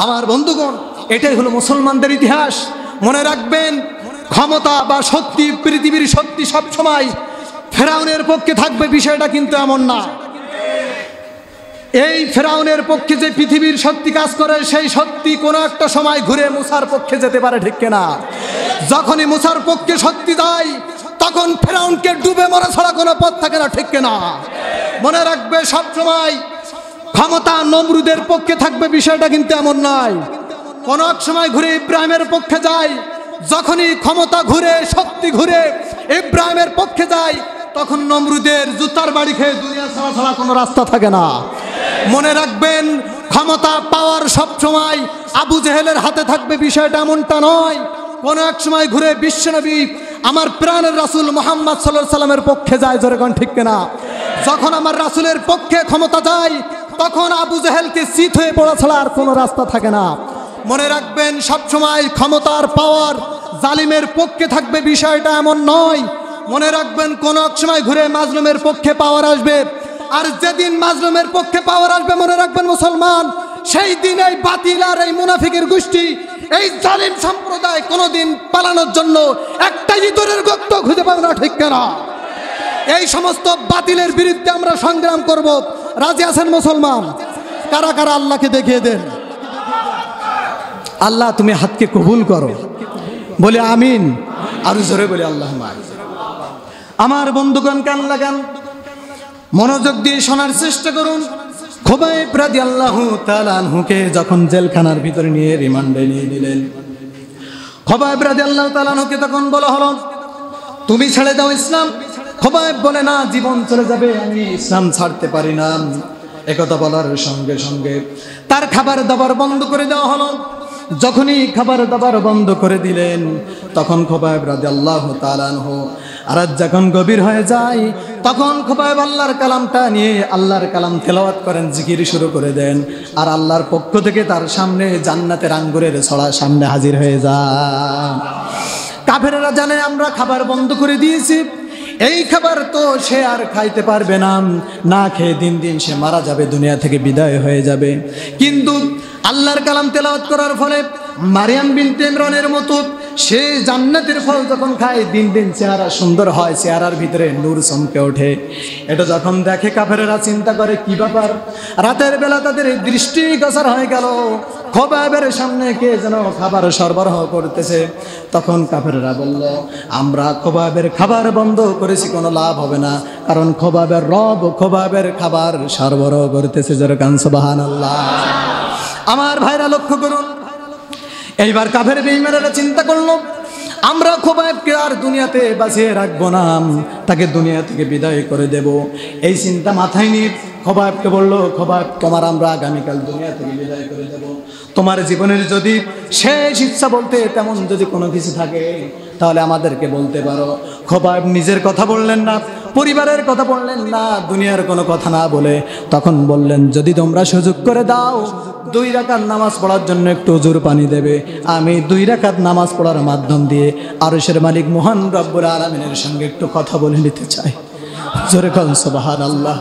আমার বন্ধুগণ, এটাই হলো মুসলমানদের ইতিহাস। মনে রাখবেন, ক্ষমতা বা শক্তি, পৃথিবীর শক্তি সব সময় ফেরাউনের পক্ষে থাকবে বিষয়টা কিন্তু এমন না। এই ফেরাউনের পক্ষে যে পৃথিবীর শক্তি কাজ করে, সেই শক্তি কোনো একটা সময় ঘুরে মুসার পক্ষে যেতে পারে, ঠিক কিনা? যখনই মুসার পক্ষে শক্তি যায়, তখন ফেরাউনকে ডুবে মরা ছাড়া কোনো পথ থাকে না, ঠিক কিনা? মনে রাখবে, সব সময় ক্ষমতা নমরুদের পক্ষে থাকবে বিষয়টা কিন্তু এমন নয়। কোন এক সময় ঘুরে ইব্রাহিমের পক্ষে যায়। যখনই ক্ষমতা ঘুরে, শক্তি ঘুরে ইব্রাহিমের পক্ষে যায়, তখন নমরুদের জুতার বাড়ি খেয়ে দুনিয়া ছাড়া কোনো রাস্তা থাকে না। মনে রাখবেন, ক্ষমতা পাওয়ার সব সময় আবু জেহেলের হাতে থাকবে বিষয়টা এমনটা নয়। কোন এক সময় ঘুরে বিশ্বনবী আমার প্রাণের রাসূল মুহাম্মদ সাল্লাল্লাহু আলাইহি সাল্লামের পক্ষে যায়, জোরে কোন ঠিক কিনা? যখন আমার রাসূলের পক্ষে ক্ষমতা যায়, তখন আবু জেহেলকে চিত হয়ে পড়া ছাড়া আর কোনো রাস্তা থাকে না। মনে রাখবেন, সবসময় ক্ষমতার পাওয়ার জালিমের পক্ষে থাকবে বিষয়টা এমন নয়। মনে রাখবেন, কোন এক সময় ঘুরে মাজলুমের পক্ষে পাওয়ার আসবে। আর যেদিন মাজলুমের পক্ষে পাওয়ার আসবে, মনে রাখবেন মুসলমান, সেই দিন এই বাতিল আর এই মুনাফিকের গোষ্ঠী, এই জালিম সম্প্রদায় কোনোদিন পালানোর জন্য একটা ইঁদুরের গর্ত খুঁজে পাবে না, ঠিক কিনা? এই সমস্ত বাতিলের বিরুদ্ধে আমরা সংগ্রাম করব। রাজি আছেন মুসলমান? কারা কারা আল্লাহকে দেখিয়ে দেন? আল্লাহ তুমি হাতকে কবুল করো, বলে আমিন। আর জোরে বলে আল্লাহ। আমার বন্ধুগণ, কান লাগান, মনোযোগ দিয়ে শোনার চেষ্টা করুন। খুবাইব রাদিয়াল্লাহু তাআলা আনহুকে যখন জেলখানার ভিতরে নিয়ে রিমান্ডে নিয়ে দিলেন, খুবাইব রাদিয়াল্লাহু তাআলা আনহুকে তখন বলা হলো, তুমি ছেড়ে দাও ইসলাম। খুবাইব বলে, না, জীবন চলে যাবে, আমি ইসলাম ছাড়তে পারি না। একথা বলার সঙ্গে সঙ্গে তার খাবার দাবার বন্ধ করে দেওয়া হলো। যখনই খাবার দাবার বন্ধ করে দিলেন, তখন খুবাইব রাদিয়াল্লাহু তাআলা আনহু রাত যখন গভীর হয়ে যায়, তখন খুবাইব আল্লাহর কালামটা নিয়ে আল্লাহর কালাম তেলাওয়াত করেন, জিকির শুরু করে দেন। আর আল্লাহর পক্ষ থেকে তার সামনে জান্নাতের আঙ্গুরের ছড়া সামনে হাজির হয়ে যায়। কাফেরেরা জানে আমরা খাবার বন্ধ করে দিয়েছি, এই খাবার তো সে আর খাইতে পারবে না, না খেয়ে দিন দিন সে মারা যাবে, দুনিয়া থেকে বিদায় হয়ে যাবে। কিন্তু আল্লাহর কালাম তেলাওয়াত করার ফলে মারিয়াম বিনতে ইমরানের মতো সে জান্নাতের ফল যখন খায়, দিন দিন চেহারা সুন্দর হয়, চেহারার ভিতরে নূর চমকে ওঠে। এটা যখন দেখে কাফেরেরা চিন্তা করে, কি ব্যাপার, রাতের বেলা তাদের দৃষ্টি গোচর হয়ে গেল, খুবাইবের সামনে কে যেন খাবার সরবরাহ করতেছে। তখন কাফেরেরা বলল, আমরা খুবাইবের খাবার বন্ধ করেছি, কোনো লাভ হবে না, কারণ খুবাইবের রব খুবাইবের খাবার সরবরাহ করতেছে। যেরকম সুবহানাল্লাহ। আমার ভাইরা লক্ষ্য করুন, এইবার কাফের বেঈমানেরা চিন্তা করলো, আমরা খুবাইবকে আর দুনিয়াতে বাঁচিয়ে রাখবো না, তাকে দুনিয়া থেকে বিদায় করে দেব। এই চিন্তা মাথায় নিয়ে খুবাইবকে বললো, খুবাইব, তোমার আমরা আগামীকাল দুনিয়া থেকে বিদায় করে দেব। তোমার জীবনের যদি শেষ ইচ্ছা বলতে তেমন যদি কোনো কিছু থাকে, তাহলে আমাদেরকে বলতে পারো। খুবাইব নিজের কথা বললেন না, পরিবারের কথা বললেন না, দুনিয়ার কোনো কথা না বলে তখন বললেন, যদি তোমরা সুযোগ করে দাও, 2 রাকাত নামাজ পড়ার জন্য একটু ওজুর পানি দেবে, আমি 2 রাকাত নামাজ পড়ার মাধ্যম দিয়ে আরশের মালিক মহান রব্বুল আলামিনের সঙ্গে একটু কথা বলে নিতে চাই। জোরে বলুন সুবহানাল্লাহ।